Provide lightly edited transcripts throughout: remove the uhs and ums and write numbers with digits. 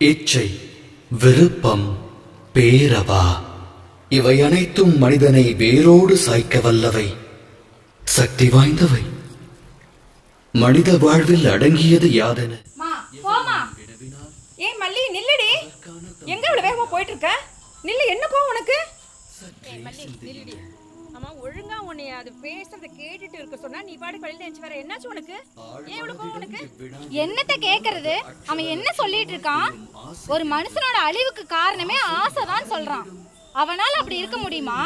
இச்சை, விருப்பம், பேரவா இவை அனைத்தும் மனிதனை வேரோடு சாய்க்க வல்லவை, சக்தி வாய்ந்தவை. மனித வாழ்வில் அடங்கியது யாதென? ஏன் மல்லி நில்லுடி, எங்க இவ்வளவு வேகமா போயிட்டு இருக்க? நில்லு, என்ன கோவம் உனக்கு? அம்மா ஒழுங்கா உன்னை அது பேசுறத கேட்டுட்டு இருக்க சொன்னா நீ பாடு வெளியில எஞ்சி வர. என்னாச்சு உனக்கு? ஏன் இவ்வளவு கோவம் உனக்கு? என்னத்த கேக்குறது? அவன் என்ன சொல்லிட்டு இருக்கான்? ஒரு மனுஷனோட அழிவுக்கு காரணமே ஆசைதான் சொல்றான். அவனால அப்படி இருக்க முடியுமா?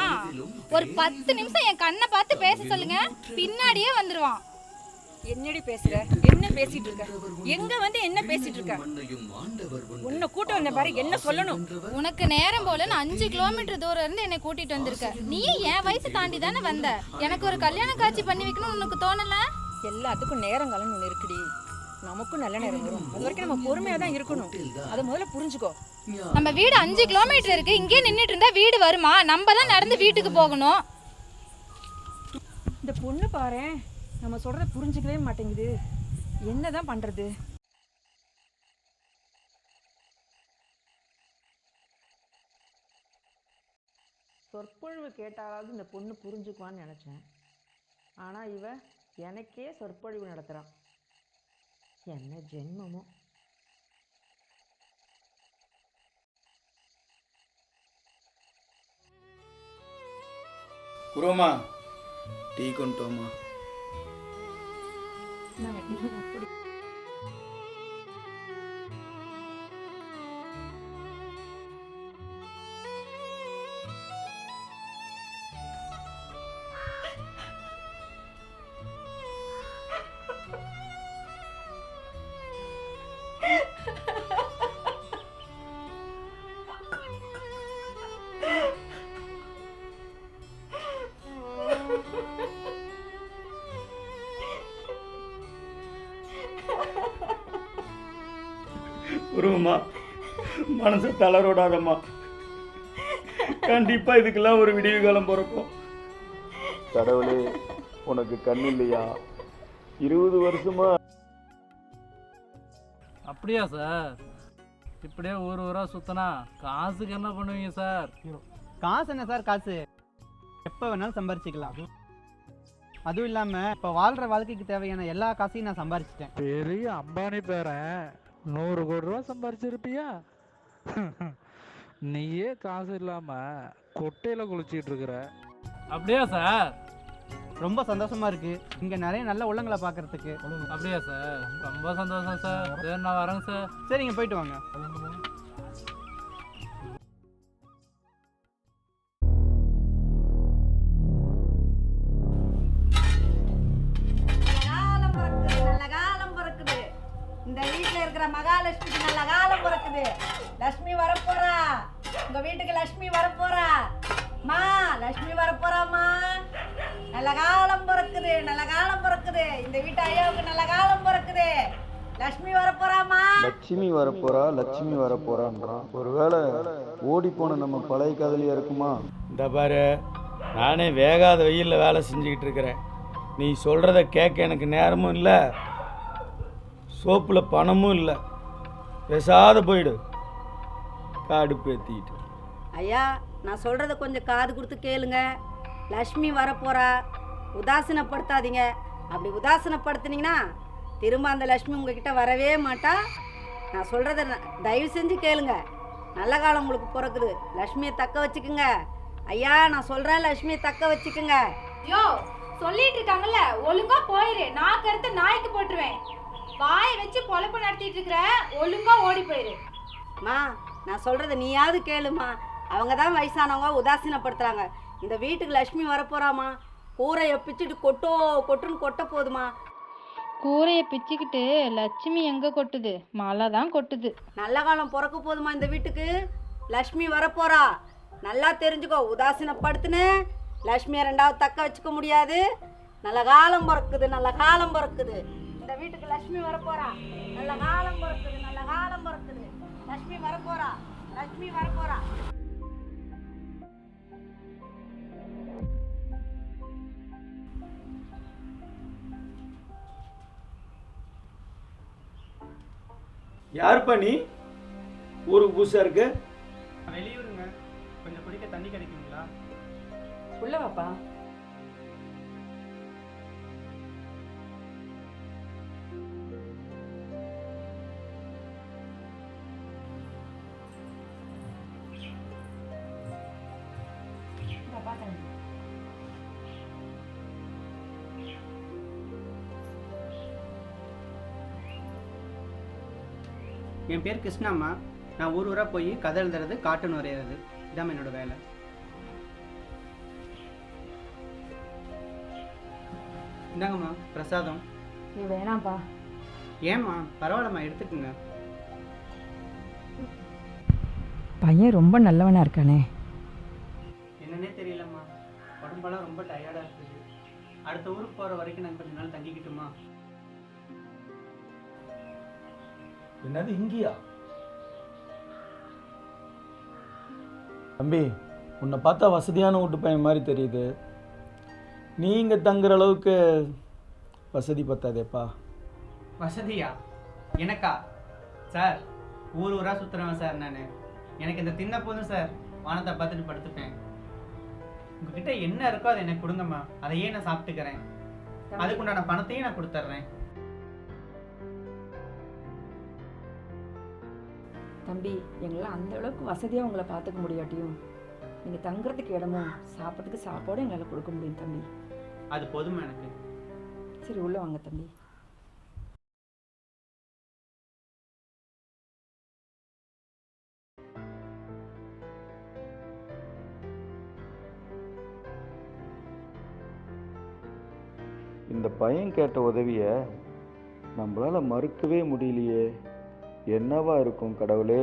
ஒரு 10 நிமிஷம் என் கண்ணை பார்த்து பேச சொல்லுங்க, பின்னாடியே வந்துருவான். என்னடி பேசுற? என்ன பேசிட்டு இருக்க? எங்க வந்து என்ன பேசிட்டு இருக்க? உன்னை கூட்ட வந்த பாரு, என்ன சொல்லணும்? உனக்கு நேரம் போல 5 கிலோமீட்டர் தூரம் இருந்து என்னை கூட்டிட்டு வந்திருக்க. நீ என் வயசு தாண்டி தானே வந்த. எனக்கு ஒரு கல்யாண காட்சி பண்ணி வைக்கணும் உனக்கு தோணல? எல்லாத்துக்கும் நேரம் காலம் ஒண்ணு இருக்குடி. நமக்கும் நல்ல நேரம் வரும். அது வரைக்கும் நம்ம பொறுமையா தான் இருக்கணும். அதை முதல்ல புரிஞ்சுக்கோ. நம்ம வீடு 5 கிலோமீட்டர் இருக்கு. இங்கே நின்றுட்டு இருந்தா வீடு வருமா? நம்ம தான் நடந்து வீட்டுக்கு போகணும். இந்த பொண்ணு பாரு, நம்ம சொல்றத புரிஞ்சுக்கவே மாட்டேங்குது. என்னதான் பண்றது? சொற்பொழிவு கேட்டாலாவது இந்த பொண்ணு புரிஞ்சுக்குவான்னு நினைச்சேன். ஆனா இவ எனக்கே சொற்பொழிவு நடத்துறான். என்ன ஜென்மமோ. குரோமா, டீ கொண்டு வாமா. குருமா, மனசை தளரோடாதம்மா. கண்டிப்பா இதுக்கெல்லாம் ஒரு விடிவு காலம் பிறக்கும். கடவுளே, உனக்கு கண் இல்லையா? 20 வருஷமா. அப்படியா சார்? இப்படியே ஊர் ஊரா சுத்தினா காசுக்கு என்ன பண்ணுவீங்க சார்? காசு என்ன சார்? காசு எப்போ வேணாலும் சம்பாரிச்சிக்கலாம். அதுவும் இல்லாமல் இப்போ வாழ்கிற வாழ்க்கைக்கு தேவையான எல்லா காசையும் நான் சம்பாரிச்சிட்டேன். பெரிய அம்பானி பேரன் 100 கோடி ரூபா சம்பாரிச்சிருப்பியா? நீயே காசு இல்லாம கொட்டையில குளிச்சிட்டு இருக்கிற. அப்படியா சார்? ரொம்ப சந்தோஷமா இருக்கு இங்க நிறைய நல்ல உள்ளங்களை பார்க்கறதுக்கு. அப்படியா சார்? ரொம்ப சந்தோஷம் சார். சரி, நான் வரேங்க சார். சரிங்க, போயிட்டு வாங்க. இந்த வீட்டுல இருக்கிற மகாலட்சுமிக்கு நல்ல காலம் பிறக்குது. லட்சுமி வரப்போறா. உங்க வீட்டுக்கு லட்சுமி வரப்போறா. மா, லட்சுமி வரப்போறாமா. நல்ல காலம் பிறக்குது, நல்ல காலம் பிறக்குது. இந்த வீட்டு ஐயாவுக்கு நல்ல காலம் பிறக்குது. லட்சுமி வரப்போறாமா. லட்சுமி வரப்போறா, லட்சுமி வரப்போறான்றான். ஒருவேளை ஓடி போன நம்ம பழைய காதலியா இருக்குமா? இந்த பாரு, நானே வேகாத வெயிலில் வேலை செஞ்சுக்கிட்டு இருக்கிறேன். நீ சொல்கிறத கேட்க எனக்கு நேரமும் இல்லை, சோப்பில் பணமும் இல்லை. பேசாத போயிடு. காடுப்பு ஏற்றிக்கிட்டு. ஐயா, நான் சொல்கிறத கொஞ்சம் காது கொடுத்து கேளுங்க. லக்ஷ்மி வரப்போகிறா. உதாசீனப்படுத்தாதீங்க. அப்படி உதாசீனப்படுத்துனீங்கன்னா திரும்ப அந்த லக்ஷ்மி உங்ககிட்ட வரவே மாட்டா. நான் சொல்கிறத தயவு செஞ்சு கேளுங்க. நல்ல காலம் உங்களுக்கு பிறக்குது. லக்ஷ்மியை தக்க வச்சுக்குங்க. ஐயா, நான் சொல்கிறேன், லக்ஷ்மியை தக்க வச்சுக்குங்க. யோ, சொல்லிட்டு இருக்காங்கல்ல, ஒழுங்கா போயிரு. நான் கருத்து நாய்க்கு போட்டுருவேன். வாயை வச்சு பொழப்பு நடத்திட்டு இருக்கிற, ஒழுங்கா ஓடி போயிரு. மா, நான் சொல்கிறத நீயாவது கேளுமா. அவங்க தான் வயசானவங்க, உதாசீனப்படுத்துகிறாங்க. இந்த வீட்டுக்கு லக்ஷ்மி வரப்போகிறாமா. கூரையை பிச்சுட்டு கொட்டுன்னு கொட்ட போதுமா. கூரையை பிச்சுக்கிட்டு லட்சுமி எங்க கொட்டுது? மழை தான் கொட்டுது. நல்ல காலம் பிறக்க போதுமா இந்த வீட்டுக்கு. லக்ஷ்மி வரப்போறா. நல்லா தெரிஞ்சுக்கோ. உதாசீனப்படுத்துன்னு லக்ஷ்மியை 2வது தக்க வச்சுக்க முடியாது. நல்ல காலம் பிறக்குது, நல்ல காலம் பிறக்குது. இந்த வீட்டுக்கு லக்ஷ்மி வரப்போறா. நல்ல காலம் பிறக்குது, நல்ல காலம் பிறக்குது. லக்ஷ்மி வரப்போறா, லக்ஷ்மி வரப்போறா. யாருப்பா நீ? ஊருக்கு புதுசாக இருக்கு. வெளியூருங்க, கொஞ்சம் குடிக்க தண்ணி கிடைக்குங்களா? உள்ள வாப்பா. என் பேர் கிருஷ்ணாம்மா. நான் ஊர் ஊராக போய் கதை எழுதுறது, கார்ட்டூன் வரைகிறது, இதான் என்னோட வேலை. இந்தாங்கம்மா பிரசாதம். நீ வேணாம்ப்பா. ஏம்மா? பரவாயில்லம்மா, எடுத்துக்குங்க. பையன் ரொம்ப நல்லவனா இருக்கானே. என்னன்னே தெரியலம்மா, உடம்பெல்லாம் ரொம்ப டயர்டாக இருக்குது. அடுத்த ஊருக்கு போகிற வரைக்கும் நான் கொஞ்ச நாள் தங்கிக்கிட்டுமா? என்னது இங்கேயா? தம்பி, உன்னை பார்த்தா வசதியான வீட்டு பையன் மாதிரி தெரியுது. நீங்கள் தங்குற அளவுக்கு வசதி பத்தாதேப்பா. வசதியா? எனக்கா? சார், ஊர் ஊராக சுற்றுறேன் சார் நான். எனக்கு இந்த தின்ன போதும் சார், வானத்தை பார்த்துட்டு படுத்துப்பேன். உங்ககிட்ட என்ன இருக்கோ அதை எனக்கு கொடுங்கம்மா, அதையே நான் சாப்பிட்டுக்கிறேன். அதுக்குண்டான பணத்தையும் நான் கொடுத்துட்றேன். தம்பி, எங்களால் அந்த அளவுக்கு வசதியாக உங்களை பார்த்துக்க முடியாட்டியும் நீங்கள் தங்குறதுக்கு இடமும் சாப்பிட்றதுக்கு சாப்பாடும் எங்களால் கொடுக்க முடியும் தம்பி. அது போதுமா எனக்கு? சரி, உள்ளே வாங்க தம்பி. இந்த பையன் கேட்ட உதவியை நம்மளால மறுக்கவே முடியலையே. என்னவா இருக்கும் கடவுளே?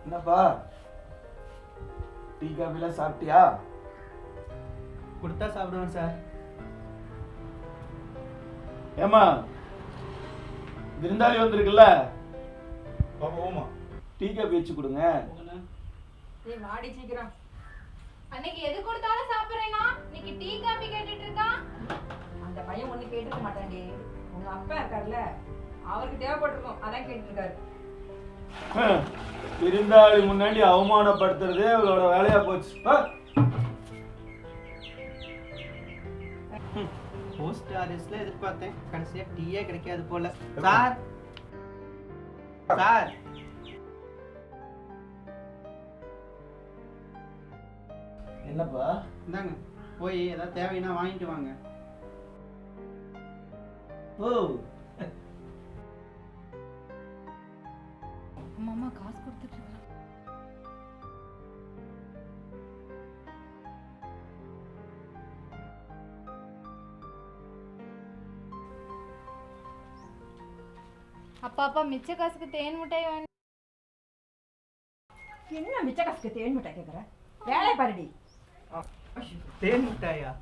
என்னப்பா, டீ காஃபிலாம் சாப்பிட்டியா? கொடுத்தா சாப்பிடுவேன் சார். ஏமா, விருந்தாளி வந்திருக்குல்ல, ஓமா டீ காஃபி வச்சு கொடுங்க. நீ மாடி சீக்கிரம். அன்னைக்கு எது கொடுத்தாலும் சாப்பிடுறேனா, இன்னைக்கு டீ காபி கேட்டுட்டு இருக்கான். அந்த பையன் ஒண்ணு கேட்டுக்க மாட்டான்டி. உங்க அப்பா இருக்காருல்ல, அவருக்கு தேவைப்பட்டிருக்கும், அதான் கேட்டுட்டு இருக்காரு. விருந்தாளி முன்னாடி அவமானப்படுத்துறதே அவளோட வேலையா போச்சு. போஸ்ட் ஆஃபீஸ்ல எதிர்பார்த்தேன், கடைசியா டீயே கிடைக்காது போல. சார், சார், என்னப்பா? இந்தாங்க, போய் ஏதாவது தேவைன்னா வாங்கிட்டு வாங்க. ஓ, மாமா காசு கொடுத்துட்டு இருக்கான். அப்பா மிச்ச காசுக்கு தேன் மிட்டாய் வாங்கி. என்ன மிச்ச காசுக்கு தேன் மிட்டாய் கேட்குற? வேலை பாருடி. தேன் மிட்டாயா?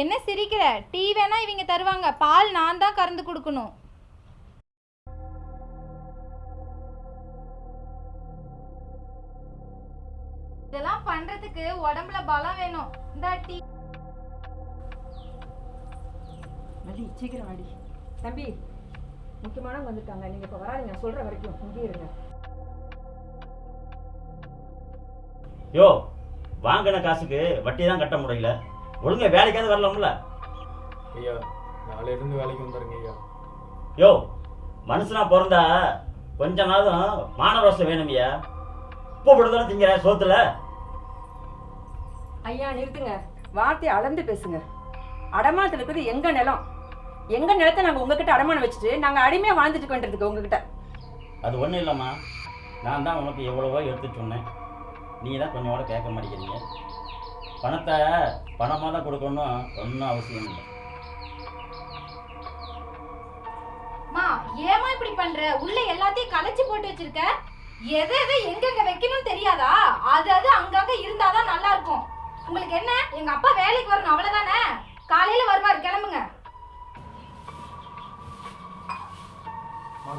என்ன சிரிக்கிற? டீ வேணா இவங்க தருவாங்க, பால் நான் தான் கறந்து கொடுக்கணும். இதெல்லாம் பண்றதுக்கு உடம்புல பலம் வேணும். இந்த டீ. மதி, சீக்கிரம் வாடி. தம்பி, முக்கியமானவங்க வந்துட்டாங்க, நீங்க இப்ப வராதீங்க, நான் சொல்ற வரைக்கும் இங்கே இருங்க. யோ, வாங்கின காசுக்கு வட்டி தான் கட்ட முடியல, ஒழுங்கா வேலைக்காவது வரலாம்ல? ஐயா, நாளையில இருந்து வேலைக்கு வந்துருங்க ஐயா. யோ, மனுஷனா பிறந்தா கொஞ்ச நாளும் மானரோசம் வேணும் ஐயா. உப்பு போடுதானே திங்கிற சோத்துல. ஐயா நிறுத்துங்க, வார்த்தையை அளந்து பேசுங்க. அடமானத்தில் இருக்கிறது எங்க நிலம். எங்க நிலத்தை நாங்க உங்ககிட்ட அடமானம் வச்சுட்டு நாங்க அடிமையா வாழ்ந்துட்டு கொண்டிருக்கு உங்ககிட்ட. அது ஒன்றும் இல்லைம்மா, நான் தான் உனக்கு எவ்வளவோ எடுத்து சொன்னேன், நீ தான் கொஞ்சம் கூட கேட்க மாட்டேங்கிறீங்க. பணத்தை பணமாக தான் கொடுக்கணும், ஒன்றும் அவசியம் இல்லை. மா, ஏமா இப்படி பண்ற? உள்ள எல்லாத்தையும் கலைச்சு போட்டு வச்சிருக்க. எதை எதை எங்கெங்க வைக்கணும்னு தெரியாதா? அது அங்கங்க இருந்தாதான் நல்லா இருக்கும். உங்களுக்கு என்ன, எங்க அப்பா வேலைக்கு வரணும் அவ்வளவுதானே? காலையில வருவாரு, கிளம்புங்க.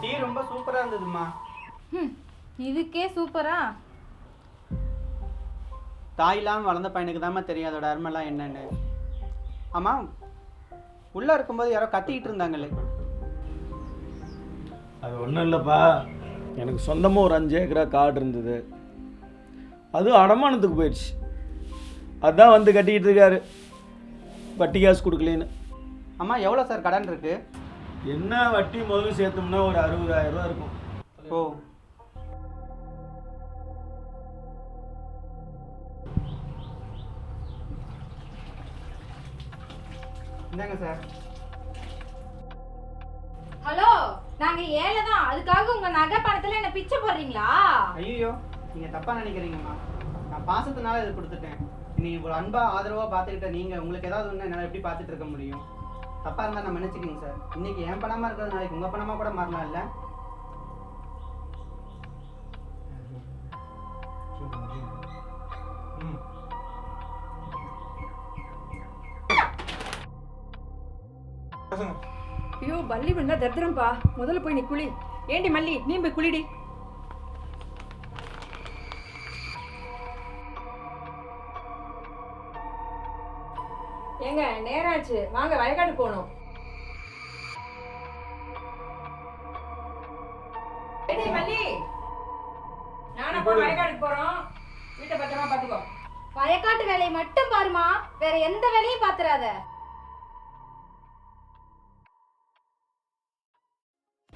டீ ரொம்ப சூப்பரா இருந்ததுமா. இதுக்கே சூப்பரா? தாயில்லாம வளர்ந்த பையனுக்கு தாம்மா தெரியும் அதோட அருமைலாம் என்னன்னு. ஆமா, உள்ள இருக்கும்போது யாரோ கத்திக்கிட்டு இருந்தாங்களே. அது ஒன்றும் இல்லைப்பா, எனக்கு சொந்தமாக ஒரு 5 ஏக்கரா காடு இருந்தது. அது அடமானத்துக்கு போயிடுச்சு. அதான் வந்து கட்டிக்கிட்டு இருக்காரு, வட்டி காசு கொடுக்கலேன்னு. அம்மா எவ்வளோ சார் கடன் இருக்கு? என்ன வட்டி முதல்ல சேர்த்தோம்னா ஒரு 60,000 ரூபா இருக்கும். ஓ, இந்தாங்க சார். ஹலோ, நாங்க ஏழை தான். அதுக்காக உங்க நகை பணத்துல என்ன பிச்சை போடுறீங்களா? ஐயோ, நீங்க தப்பா நினைக்கிறீங்கம்மா. நான் பாசத்தினால இது கொடுத்துட்டேன். நீங்க இவ்வளோ அன்பா ஆதரவா பார்த்துக்கிட்ட நீங்க உங்களுக்கு ஏதாவது ஒன்று என்னால் எப்படி பார்த்துட்டு இருக்க முடியும்? தப்பா இருந்தால் நான் மன்னிச்சுக்கிங்க சார். இன்னைக்கு என் பணமா இருக்கிறது நாளைக்கு உங்க பணமா கூட மாறலாம் இல்லை? ஐயோ, பள்ளி விழுந்தா தரித்திரம்பா. முதல்ல போய் நீ குளி. ஏண்டி மல்லி, நீ போய் குளிடி. ஏங்க, நேராச்சு, வாங்க வயக்காடு போகணும். மல்லி, நானும் அப்பா வயக்காடுக்கு போறோம். வீட்டை பத்திரமா பாத்துக்கோ. வயக்காட்டு வேலையை மட்டும் பாருமா, வேற எந்த வேலையும் பாத்துறாத.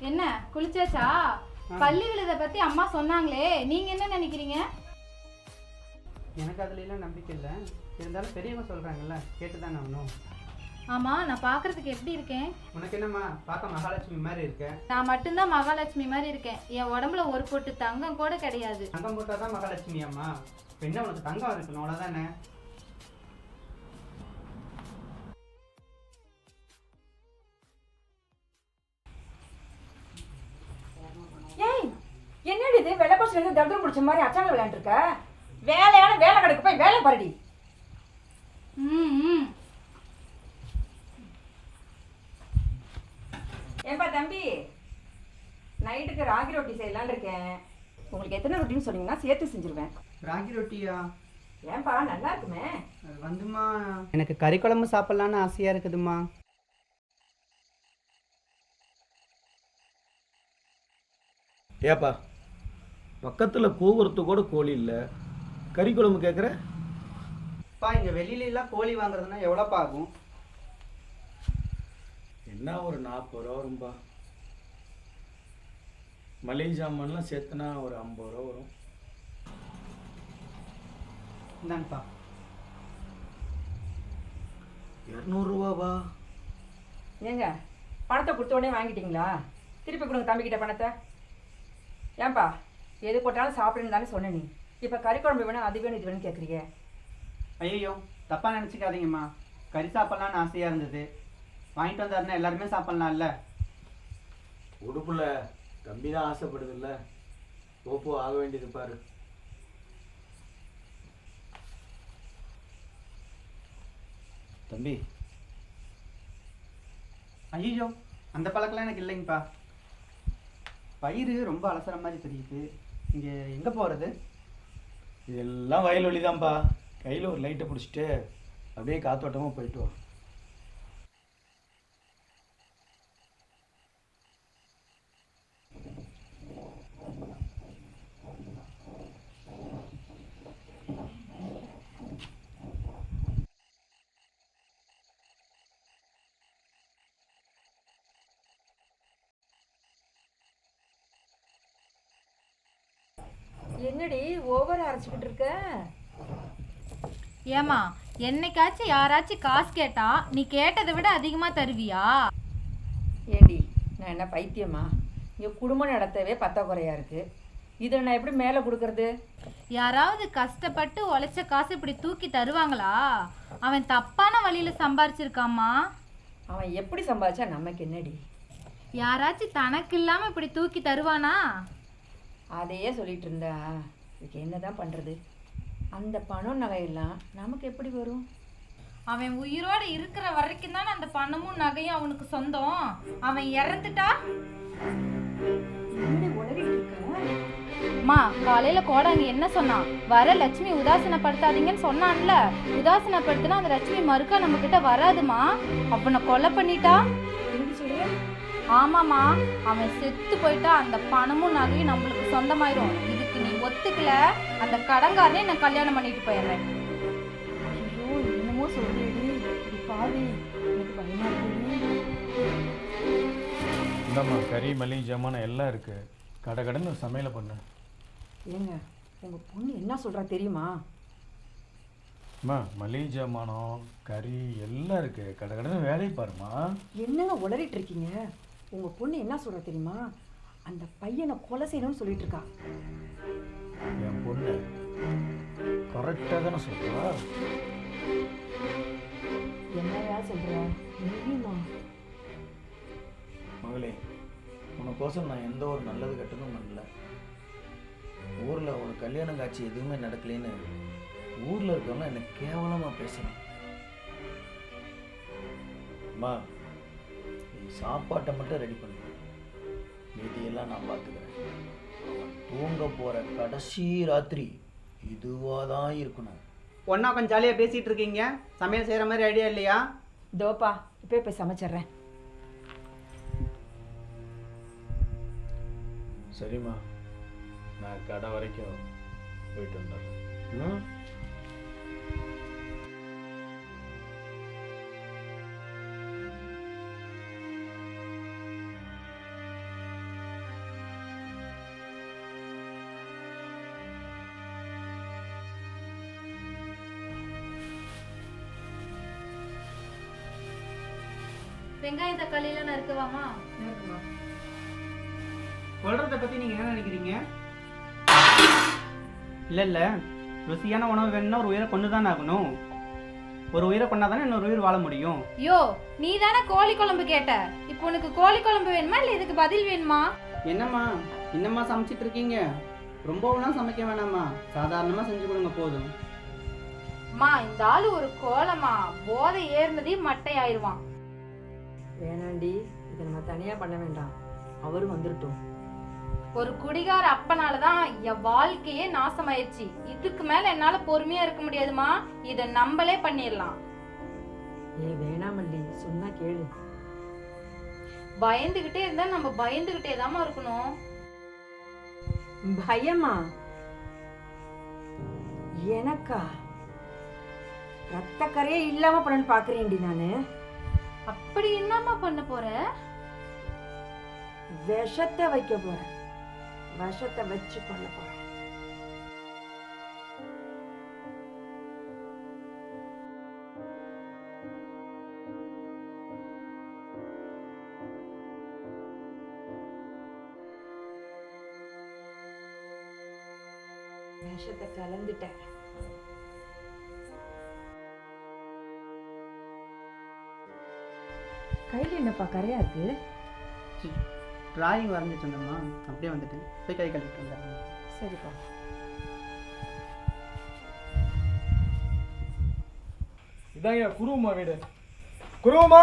என்ன குளிச்சாச்சா? பள்ளி விழுத பத்தி அம்மா சொன்னாங்களே, நீங்க என்ன நினைக்கிறீங்க? எனக்கு அதுல எல்லாம் நம்பிக்கை இல்லை. இருந்தாலும் பெரியவங்க சொல்றாங்கல்ல, கேட்டுதான் ஆகணும். ஆமா, நான் பாக்குறதுக்கு எப்படி இருக்கேன்? உனக்கு என்னம்மா, பார்க்க மகாலட்சுமி மாதிரி இருக்கேன். நான் மட்டும்தான் மகாலட்சுமி மாதிரி இருக்கேன். என் உடம்புல ஒரு பொட்டு தங்கம் கூட கிடையாது. தங்கம் போட்டாதான் மகாலட்சுமி அம்மா. என்ன உனக்கு தங்கம் இருக்கணும் அவ்வளவுதானே? ஏய், என்னடி இது வெள்ளப்பூசில இருந்து தர்தம் முடிச்ச மாதிரி அச்சாங்க விளையாண்டு இருக்க? வேலையான வேலை கடைக்கு போய் வேலை பாருடி. ஏன்பா தம்பி, நைட்டுக்கு ராகி ரொட்டி செய்யலான்னு இருக்கேன். உங்களுக்கு எத்தனை ரொட்டின்னு சொன்னீங்கன்னா சேர்த்து செஞ்சிருவேன். ராகி ரொட்டியா? ஏன்பா, நல்லா இருக்குமே. அது வந்துமா, எனக்கு கறி குழம்பு சாப்பிடலான்னு ஆசையா இருக்குதுமா. ஏப்பா, பக்கத்தில் கூவுறத்து கூட கோழி இல்லை, கறி குழம்பு கேட்குற? பா, இங்க வெளியில எல்லாம் கோழி வாங்குறதுன்னா எவ்வளோப்பா ஆகும்? என்ன ஒரு 40 ரூபா வரும்பா. மளிகை சாமான்லாம் சேர்த்துனா ஒரு 50 ரூபா வரும். இந்தாங்கப்பா. 200 ரூபாவா? ஏங்க, பணத்தை கொடுத்த உடனே வாங்கிட்டீங்களா? திருப்பி கொடுங்க தம்பிக்கிட்ட பணத்தை. ஏன்பா, எது போட்டாலும் சாப்பிடுன்னு தானே சொன்ன நீ. இப்போ கறி குழம்பு வேணும், அது வேணும், இது வேணும்னு கேட்குறீங்க. ஐயோ, தப்பா நினச்சிக்காதீங்கம்மா. கறி சாப்பிட்லான்னு ஆசையாக இருந்தது. வாங்கிட்டு வந்தாருன்னா எல்லாருமே சாப்பிட்லாம்ல. உடுப்புல தம்பி தான் ஆசைப்படுதுல்ல, போப்போ ஆக வேண்டியது பாரு. தம்பி, ஐயோ, அந்த பழக்கம்லாம் எனக்கு இல்லைங்கப்பா. பயிறு ரொம்ப அலசுற மாதிரி தெரியுது. இங்கே எங்கே போகிறது? இதெல்லாம் வயல்வெளி தான்ப்பா. கையில் ஒரு லைட்டை பிடிச்சிட்டு அப்படியே காத்தோட்டமாக போயிட்டு வா. என்னடி ஓவர் அரைச்சிக்கிட்டு இருக்க? ஏமா, என்னைக்காச்சும் யாராச்சும் காசு கேட்டா நீ கேட்டதை விட அதிகமாக தருவியா? ஏண்டி, நான் என்ன பைத்தியமா? இங்கே குடும்பம் நடத்தவே பத்தாக்குறையா இருக்கு. இதை நான் எப்படி மேலே கொடுக்கறது? யாராவது கஷ்டப்பட்டு உழைச்ச காசு இப்படி தூக்கி தருவாங்களா? அவன் தப்பான வழியில் சம்பாரிச்சிருக்காமா. அவன் எப்படி சம்பாதிச்சா நமக்கு என்னடி? யாராச்சும் தனக்கு இல்லாம இப்படி தூக்கி தருவானா? அதையே சொல்லிட்டு இருந்தா இதுக்கு என்னதான் பண்றது? அந்த பணம் நகையெல்லாம் நமக்கு எப்படி வரும்? அவன் உயிரோட இருக்கிற வரைக்கும் தானே அந்த பணமும் நகையும் அவனுக்கு சொந்தம். அவன் இறந்துட்டா? அம்மா, காலையில கோடாங்க என்ன சொன்னான்? வர லட்சுமி உதாசீனப்படுத்தாதீங்கன்னு சொன்னான்ல. உதாசீனப்படுத்தினா அந்த லட்சுமி மறுக்கா நம்ம கிட்ட வராதுமா. அவனை கொலை பண்ணிட்டா? ஆமாம்மா, அவன் செத்து போயிட்டா அந்த பணமும் நகையும் நம்மளுக்கு சொந்தமாயிரும். இதுக்கு நீ ஒத்துக்கல, அந்த கடங்காரனே நான் கல்யாணம் பண்ணிட்டு போயிடுறேன். ஐயோ, என்னமோ சொல்லிடி பாவி, எனக்கு பயமா இருக்குடி. இந்தம்மா கறி மளிகை ஜாமான் எல்லாம் இருக்கு, கடை கடைன்னு சமையலை பண்ணு. ஏங்க, உங்க பொண்ணு என்ன சொல்றா தெரியுமா? அம்மா மளிகை ஜாமானம் கறி எல்லாம் இருக்கு, கடை கடைன்னு வேலையை பாருமா. என்னங்க உளறிட்டு இருக்கீங்க? உங்க பொண்ணு என்ன சொல்றா தெரியுமா? அந்த பையனை கொலை செய்யணும்னு சொல்லிட்டு இருக்கா. என் பொண்ணு கரெக்டாக தானே சொல்றா. என்னையா சொல்ற? நீயுமா? மகளே, உனக்கோசம் நான் எந்த ஒரு நல்லது கெட்டதும் பண்ணல. ஊரில் ஒரு கல்யாண காட்சி எதுவுமே நடக்கலைன்னு ஊரில் இருக்கவங்க என்னை கேவலமாக பேசுகிறேன். அம்மா, நீ சாப்பாட்டை மட்டும் ரெடி பண்ணு, மீதியெல்லாம் நான் பார்த்துக்கிறேன். தூங்க போகிற கடைசி ராத்திரி இதுவாக தான் இருக்கணும். ஒன்றா கொஞ்சம் ஜாலியாக பேசிகிட்டு இருக்கீங்க, சமையல் செய்கிற மாதிரி ஐடியா இல்லையா? தோப்பா, இப்போ போய் சமைச்சிட்றேன். சரிம்மா, நான் கடை வரைக்கும் போயிட்டு வந்துடுறேன். வெங்காயம் தக்காளி எல்லாம் நறுக்குவாமா? சொல்கிறத பற்றி நீங்கள் என்ன நினைக்கிறீங்க? இல்லை, ருசியான உணவு வேணும்னா ஒரு உயிரை கொண்டு தானே ஆகணும். ஒரு உயிரை கொண்டா தானே இன்னொரு உயிர் வாழ முடியும். யோ, நீ தானே கோழி குழம்பு கேட்ட. இப்போ உனக்கு கோழி குழம்பு வேணுமா இல்லை இதுக்கு பதில் வேணுமா? என்னம்மா இன்னம்மா சமைச்சிட்டு இருக்கீங்க? ரொம்பவும் சமைக்க வேணாம்மா, சாதாரணமாக செஞ்சு கொடுங்க போதும். அம்மா, இந்த ஆளு ஒரு கோலமா, போதை ஏறினதே மட்டை ஆயிடுவான். வேணாண்டி, இதை நம்ம தனியாக பண்ண வேண்டாம், அவரும் வந்துருட்டோம். ஒரு குடிகார அப்பனாலதான் என் வாழ்க்கையே நாசமாயிருச்சு. இதுக்கு மேல என்னால பொறுமையா இருக்க முடியாதுமா. இத நம்மளே பண்ணிடலாம். ஏ வேணாமல்லி, சொன்னா கேளு. பயந்துகிட்டே இருந்தா நம்ம பயந்துகிட்டே தாமா இருக்கணும். பயமா? எனக்கா? ரத்த கரையே இல்லாம பண்ணு பாக்குறேன்டி நானு. அப்படி என்னமா பண்ண போற? விஷத்தை வைக்க போறேன், விஷத்தை வச்சு பண்ண போறேன். விஷத்தை கலந்துட்டேன். கையில் என்னப்பா கரையா இருக்கு? டிராயிங் வரைஞ்சிட்டு இருந்தோம்மா, அப்படியே வந்துட்டேன். போய் கை கழுவிட்டு வந்தேன். சரிப்பா. இதாங்க குருவம்மா வீடு. குருவம்மா,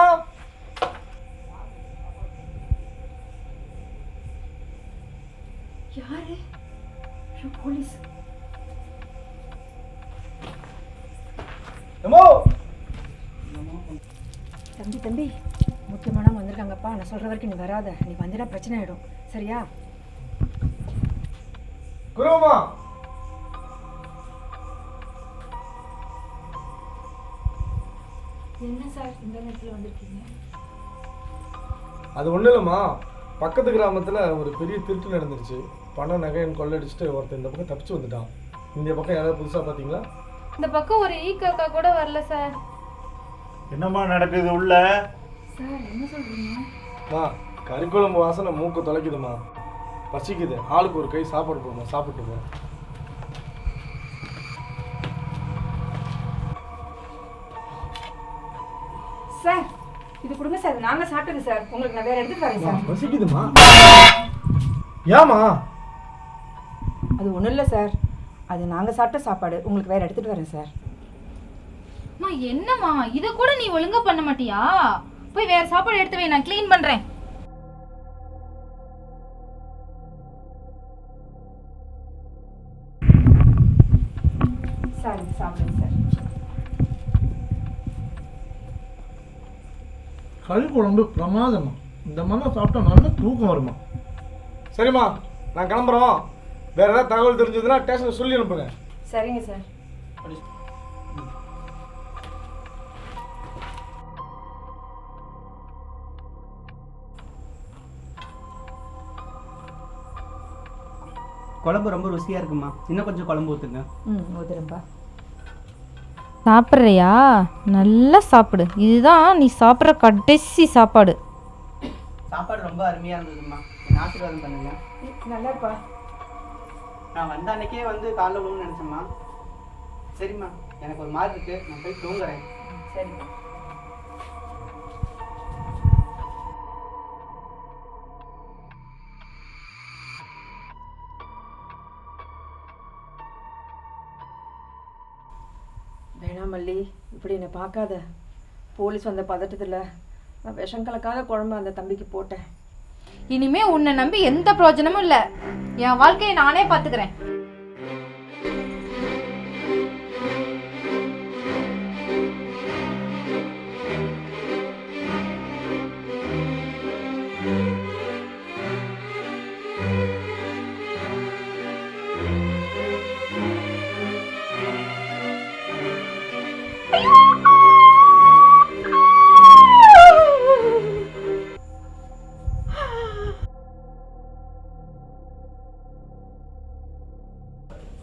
யாரு? போலீஸ். தம்பி தம்பி, முக்கியமானவங்க வந்திருக்காங்கப்பா. நான் சொல்ற வரைக்கும் நீ வராத. நீ வந்துட்டா பிரச்சனை ஆயிடும், சரியா? குருவம்மா. என்ன சார் இந்த நேரத்தில் வந்திருக்கீங்க? அது ஒன்றும் இல்லைம்மா, பக்கத்து கிராமத்தில் ஒரு பெரிய திருட்டு நடந்துருச்சு. பணம் நகைன்னு கொள்ளடிச்சுட்டு ஒருத்தர் இந்த பக்கம் தப்பிச்சு வந்துட்டான். இந்த பக்கம் யாராவது புதுசாக பார்த்தீங்களா? இந்த பக்கம் ஒரு ஈக்கா கூட வரல சார். என்னம்மா நடக்குது உள்ள? சார் என்ன சொல்றீங்க? கறிக்குழம்பு வாசனை மூக்கு தொலைக்குதுமா. பசிக்குது, ஆளுக்கு ஒரு கை சாப்பாடு போடுமா, சாப்பிட்டு போ. சார் இது கொடுங்க சார், நாங்கள் சாப்பிட்டது சார். உங்களுக்கு நான் வேற எடுத்துட்டு வரேன் சார். பசிக்குதுமா? ஏமா? அது ஒன்றும் இல்லை சார், அது நாங்கள் சாப்பிட்ட சாப்பாடு. உங்களுக்கு வேற எடுத்துட்டு வரேன் சார். அம்மா என்னம்மா இதை கூட நீ ஒழுங்கா பண்ண மாட்டியா? போய் வேற சாப்பாடு எடுத்து வை, நான் க்ளீன் பண்றேன். சார் இது சாப்பிடுங்க சார். கறி குழம்பு பிரமாதமா. இந்த மாதிரி சாப்பிட்டா நல்லா தூக்கம் வருமா? சரிம்மா, நான் கிளம்புறோம். வேற ஏதாவது தகவல் தெரிஞ்சதுன்னா ஸ்டேஷனுக்கு சொல்லி அனுப்புங்க. சரிங்க சார். குழம்பு ரொம்ப ருசியாக இருக்குமா, இன்னும் கொஞ்சம் குழம்பு ஊற்றுங்க. ஊத்துறேன்ப்பா. சாப்பிட்றியா? நல்லா சாப்பிடு. இதுதான் நீ சாப்பிட்ற கடைசி சாப்பாடு. சாப்பாடு ரொம்ப அருமையாக இருந்ததும்மா, என்ன ஆசீர்வாதம் பண்ணுங்க. நல்லா இருப்பா. நான் வந்த அன்னைக்கே வந்து காலைல விழுன்னு நினச்சேம்மா. சரிம்மா, எனக்கு ஒரு மாதிரி இருக்கு, நான் போய் தூங்குறேன். சரிப்பா. வேணாம் மல்லி, இப்படி என்னை பார்க்காத. போலீஸ் வந்த பதட்டத்தில் நான் விஷம் கலக்காத குழம்பு அந்த தம்பிக்கு போட்டேன். இனிமே உன்னை நம்பி எந்த பிரயோஜனமும் இல்லை. என் வாழ்க்கையை நானே பார்த்துக்கிறேன்.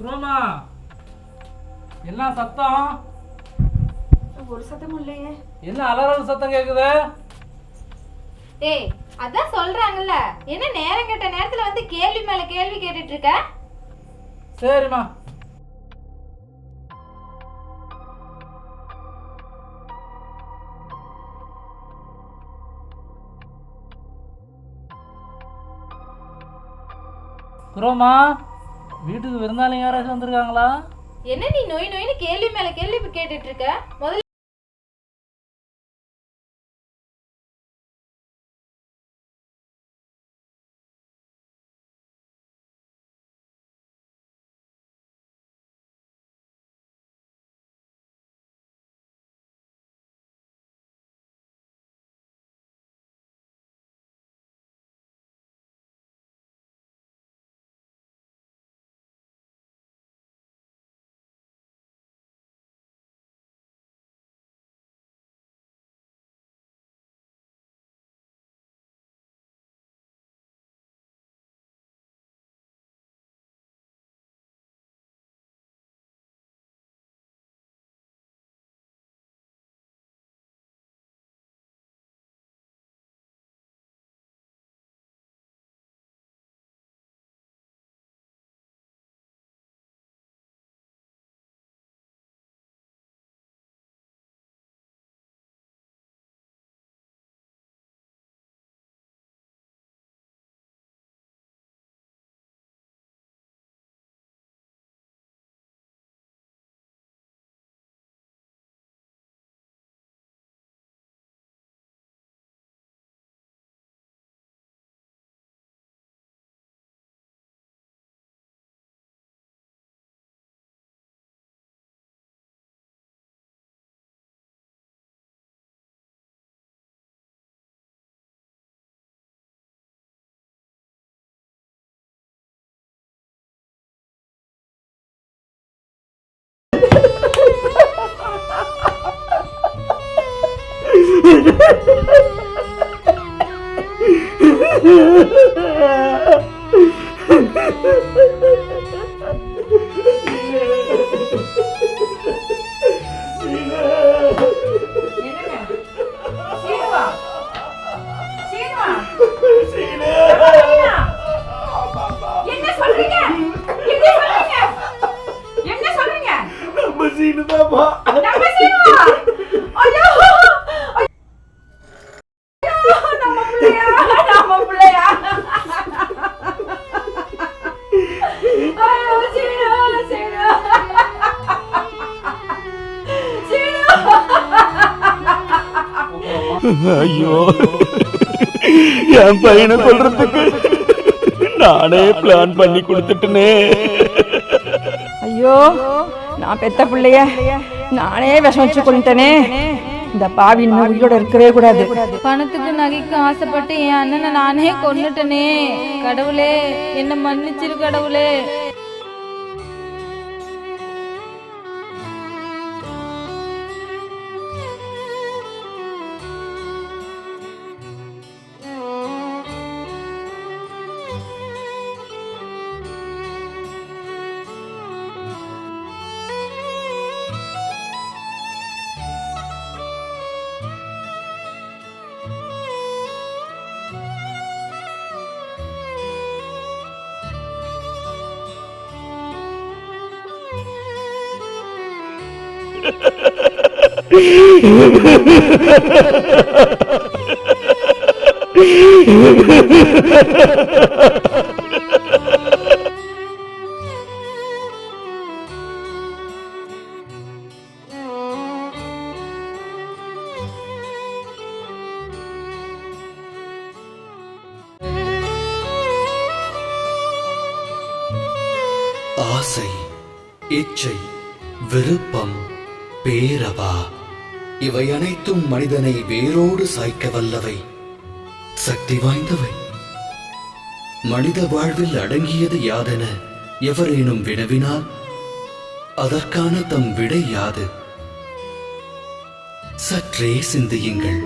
ரோமா, என்ன சத்தம்? ஒரு சத்தமும் இல்லையே. என்ன அலறல் சத்தம் கேக்குது? ஏய், அதான் சொல்றாங்கல்ல, என்ன நேரம் கேட்ட நேரத்துல வந்து கேள்வி மேல கேள்வி கேட்டுட்டு இருக்க? சரிம்மா. ரோமா, வீட்டுக்கு விருந்தாளிங்க யாராச்சும் வந்திருக்காங்களா? என்ன நீ நோய் நோயின்னு கேள்வி மேல கேள்வி கேட்டுட்டு இருக்க? முதல்ல ஐயோ, என் பையனை சொல்றதுக்கு நானே பிளான் பண்ணி கொடுத்துட்டேனே. ஐயோ, நான் பெத்த பிள்ளைய நானே விஷம் வச்சு கொண்டுட்டேனே. இந்த பாவி இன்னும் உயிரோட இருக்கவே கூடாது. பணத்துக்கு நகைக்கு ஆசைப்பட்டு என் அண்ணனை நானே கொன்னுட்டனே. கடவுளே, என்ன மன்னிச்சிரு கடவுளே. ஆசை, இச்சை, விருப்பம், பேரவா இவை அனைத்தும் மனிதனை வேரோடு சாய்க்க வல்லவை, சக்தி வாய்ந்தவை. மனித வாழ்வில் அடங்கியது யாதென எவரேனும் வினவினால் அதற்கான தம் விடை யாது? சற்றே சிந்தியுங்கள்.